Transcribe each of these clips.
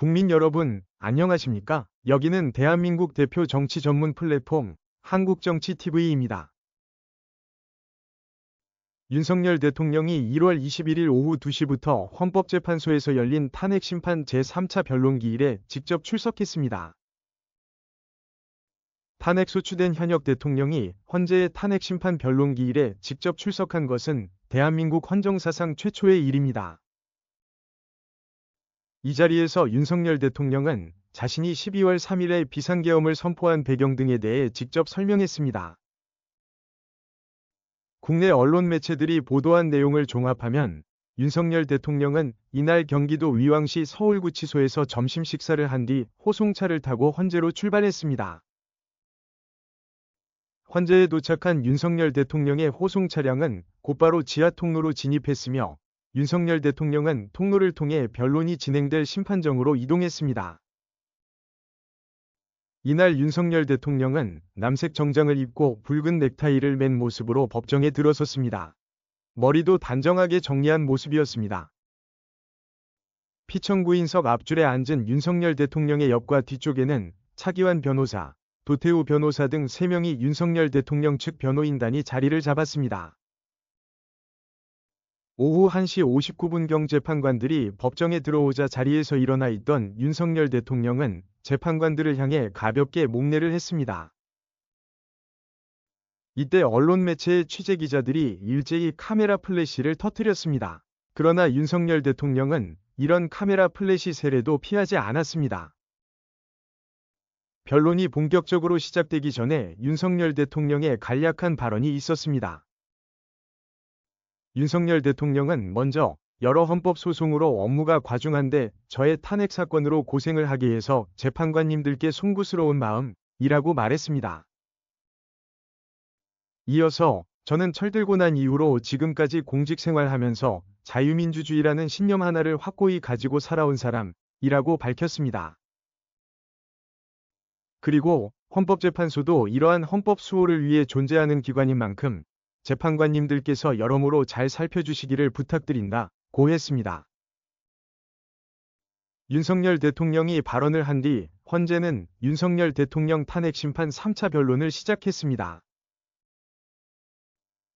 국민 여러분, 안녕하십니까? 여기는 대한민국 대표 정치 전문 플랫폼 한국정치TV입니다. 윤석열 대통령이 1월 21일 오후 2시부터 헌법재판소에서 열린 탄핵심판 제3차 변론기일에 직접 출석했습니다. 탄핵 소추된 현역 대통령이 헌재의 탄핵심판 변론기일에 직접 출석한 것은 대한민국 헌정사상 최초의 일입니다. 이 자리에서 윤석열 대통령은 자신이 12월 3일에 비상계엄을 선포한 배경 등에 대해 직접 설명했습니다. 국내 언론 매체들이 보도한 내용을 종합하면 윤석열 대통령은 이날 경기도 위왕시 서울구치소에서 점심 식사를 한 뒤 호송차를 타고 헌재로 출발했습니다. 헌재에 도착한 윤석열 대통령의 호송 차량은 곧바로 지하 통로로 진입했으며 윤석열 대통령은 통로를 통해 변론이 진행될 심판정으로 이동했습니다. 이날 윤석열 대통령은 남색 정장을 입고 붉은 넥타이를 맨 모습으로 법정에 들어섰습니다. 머리도 단정하게 정리한 모습이었습니다. 피청구인석 앞줄에 앉은 윤석열 대통령의 옆과 뒤쪽에는 차기환 변호사, 도태우 변호사 등 3명이 윤석열 대통령 측 변호인단이 자리를 잡았습니다. 오후 1시 59분경 재판관들이 법정에 들어오자 자리에서 일어나 있던 윤석열 대통령은 재판관들을 향해 가볍게 목례를 했습니다. 이때 언론 매체의 취재기자들이 일제히 카메라 플래시를 터뜨렸습니다. 그러나 윤석열 대통령은 이런 카메라 플래시 세례도 피하지 않았습니다. 변론이 본격적으로 시작되기 전에 윤석열 대통령의 간략한 발언이 있었습니다. 윤석열 대통령은 먼저 여러 헌법소송으로 업무가 과중한데 저의 탄핵 사건으로 고생을 하게 해서 재판관님들께 송구스러운 마음이라고 말했습니다. 이어서 저는 철들고 난 이후로 지금까지 공직생활하면서 자유민주주의라는 신념 하나를 확고히 가지고 살아온 사람이라고 밝혔습니다. 그리고 헌법재판소도 이러한 헌법 수호를 위해 존재하는 기관인 만큼 재판관님들께서 여러모로 잘 살펴주시기를 부탁드린다고 했습니다. 윤석열 대통령이 발언을 한 뒤 헌재는 윤석열 대통령 탄핵심판 3차 변론을 시작했습니다.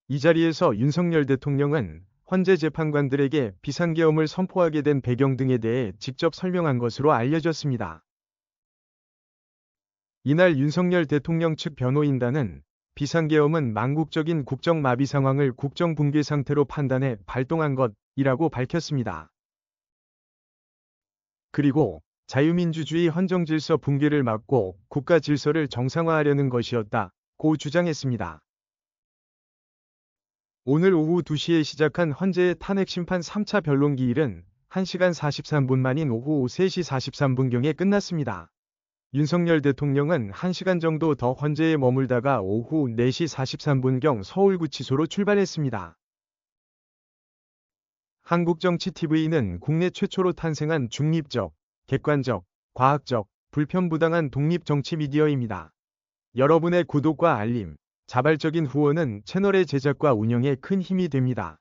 이 자리에서 윤석열 대통령은 헌재 재판관들에게 비상계엄을 선포하게 된 배경 등에 대해 직접 설명한 것으로 알려졌습니다. 이날 윤석열 대통령 측 변호인단은 비상계엄은 망국적인 국정마비 상황을 국정붕괴 상태로 판단해 발동한 것이라고 밝혔습니다. 그리고 자유민주주의 헌정질서 붕괴를 막고 국가 질서를 정상화하려는 것이었다고 주장했습니다. 오늘 오후 2시에 시작한 헌재의 탄핵심판 3차 변론기일은 1시간 43분 만인 오후 3시 43분경에 끝났습니다. 윤석열 대통령은 1시간 정도 더 헌재에 머물다가 오후 4시 43분경 서울구치소로 출발했습니다. 한국정치TV는 국내 최초로 탄생한 중립적, 객관적, 과학적, 불편부당한 독립정치 미디어입니다. 여러분의 구독과 알림, 자발적인 후원은 채널의 제작과 운영에 큰 힘이 됩니다.